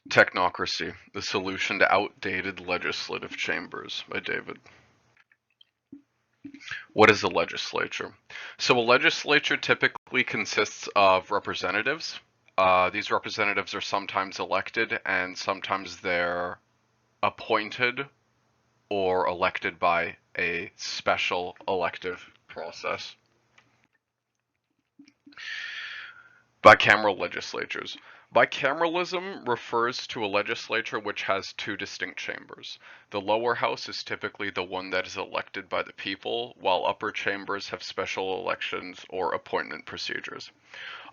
Technocracy, the solution to outdated legislative chambers by David. What is a legislature? So a legislature typically consists of representatives. These representatives are sometimes elected and sometimes they're appointed or elected by a special elective process. Bicameral legislatures. Bicameralism refers to a legislature which has two distinct chambers. The lower house is typically the one that is elected by the people, while upper chambers have special elections or appointment procedures.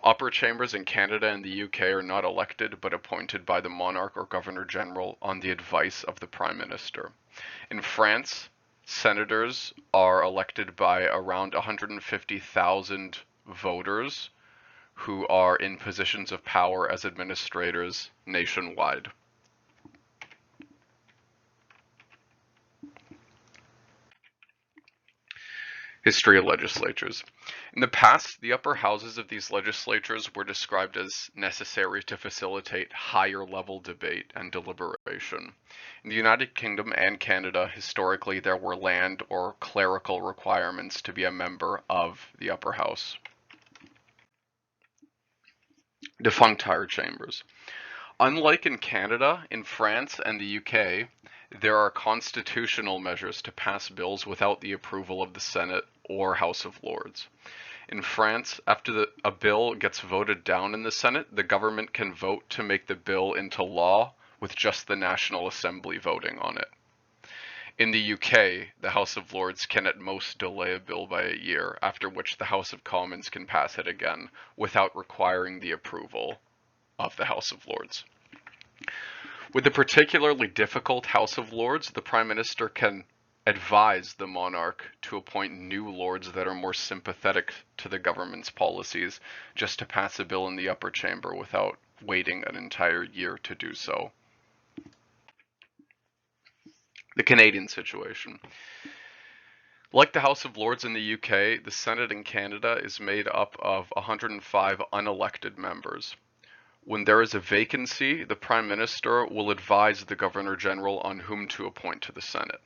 Upper chambers in Canada and the UK are not elected but appointed by the monarch or governor general on the advice of the prime minister. In France, senators are elected by around 150,000 voters who are in positions of power as administrators nationwide. History of legislatures. In the past, the upper houses of these legislatures were described as necessary to facilitate higher level debate and deliberation. In the United Kingdom and Canada, historically there were land or clerical requirements to be a member of the upper house. Defunct higher chambers. Unlike in Canada, in France and the UK, there are constitutional measures to pass bills without the approval of the Senate or House of Lords. In France, after a bill gets voted down in the Senate, the government can vote to make the bill into law with just the National Assembly voting on it. In the UK, the House of Lords can at most delay a bill by a year, after which the House of Commons can pass it again without requiring the approval of the House of Lords. With the particularly difficult House of Lords, the Prime Minister can advise the monarch to appoint new lords that are more sympathetic to the government's policies, just to pass a bill in the upper chamber without waiting an entire year to do so. The Canadian situation. Like the House of Lords in the UK, the Senate in Canada is made up of 105 unelected members. When there is a vacancy, the Prime Minister will advise the Governor General on whom to appoint to the Senate.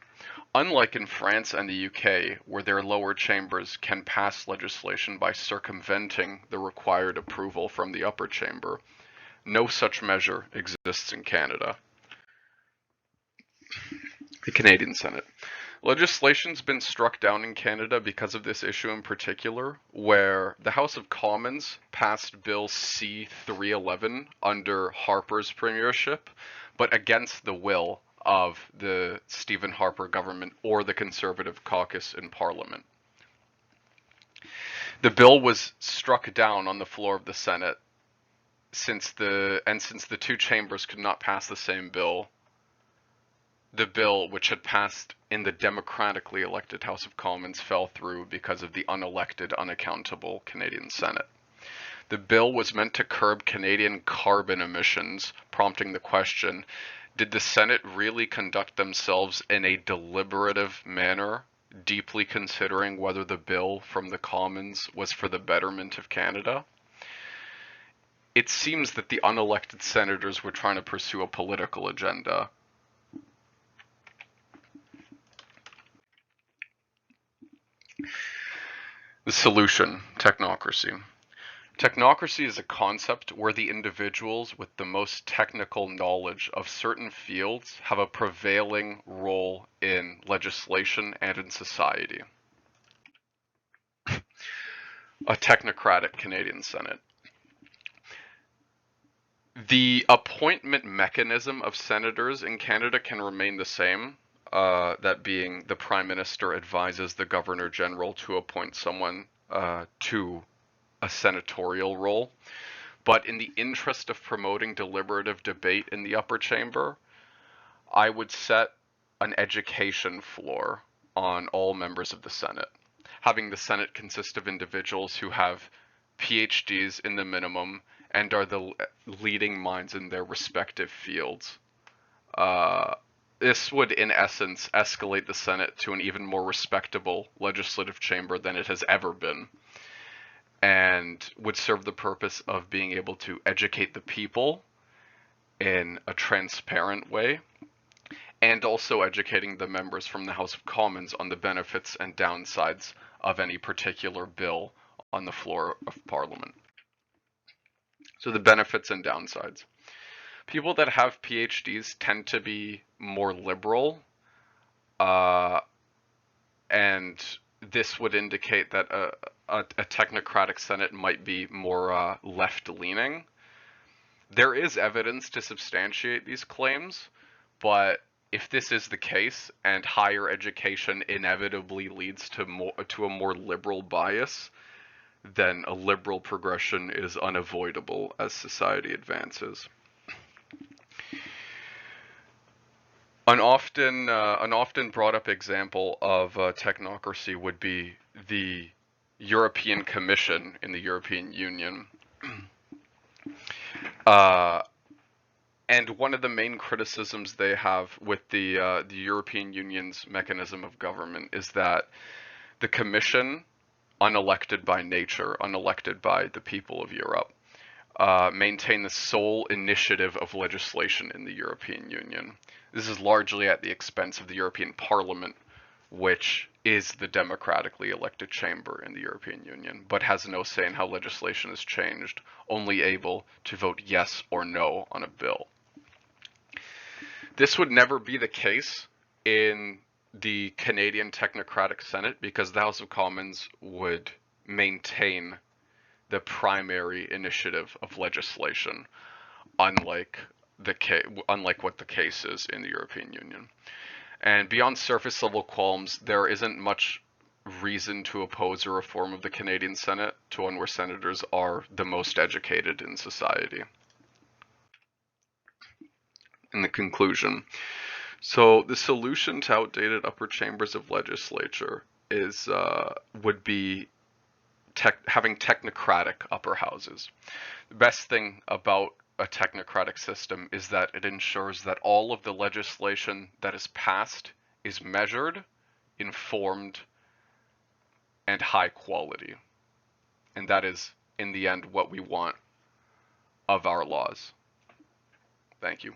Unlike in France and the UK, where their lower chambers can pass legislation by circumventing the required approval from the upper chamber, no such measure exists in Canada. The Canadian Senate. Legislation's been struck down in Canada because of this issue in particular, where the House of Commons passed Bill C-311 under Harper's premiership, but against the will of the Stephen Harper government or the Conservative caucus in Parliament. The bill was struck down on the floor of the Senate since the two chambers could not pass the same bill. The bill, which had passed in the democratically elected House of Commons, fell through because of the unelected, unaccountable Canadian Senate. The bill was meant to curb Canadian carbon emissions, prompting the question, did the Senate really conduct themselves in a deliberative manner, deeply considering whether the bill from the Commons was for the betterment of Canada? It seems that the unelected senators were trying to pursue a political agenda. The solution, technocracy. Technocracy is a concept where the individuals with the most technical knowledge of certain fields have a prevailing role in legislation and in society. A technocratic Canadian Senate. The appointment mechanism of senators in Canada can remain the same. That being the Prime Minister advises the Governor General to appoint someone to a senatorial role. But in the interest of promoting deliberative debate in the upper chamber, I would set an education floor on all members of the Senate, having the Senate consist of individuals who have PhDs in the minimum and are the leading minds in their respective fields. This would, in essence, escalate the Senate to an even more respectable legislative chamber than it has ever been, and would serve the purpose of being able to educate the people in a transparent way, and also educating the members from the House of Commons on the benefits and downsides of any particular bill on the floor of Parliament. So the benefits and downsides. People that have PhDs tend to be more liberal, uh, and this would indicate that a technocratic Senate might be more left-leaning. There is evidence to substantiate these claims, but if this is the case and higher education inevitably leads to a more liberal bias, then a liberal progression is unavoidable as society advances. An often brought up example of technocracy would be the European Commission in the European Union. And one of the main criticisms they have with the European Union's mechanism of government is that the Commission, unelected by nature, unelected by the people of Europe, maintain the sole initiative of legislation in the European Union. This is largely at the expense of the European Parliament, which is the democratically elected chamber in the European Union, but has no say in how legislation is changed, only able to vote yes or no on a bill. This would never be the case in the Canadian Technocratic Senate because the House of Commons would maintain the primary initiative of legislation, unlike what the case is in the European Union. And beyond surface level qualms, there isn't much reason to oppose a reform of the Canadian Senate to one where senators are the most educated in society. In the conclusion, so the solution to outdated upper chambers of legislature is would be having technocratic upper houses. The best thing about a technocratic system is that it ensures that all of the legislation that is passed is measured, informed, and high quality. And that is, in the end, what we want of our laws. Thank you.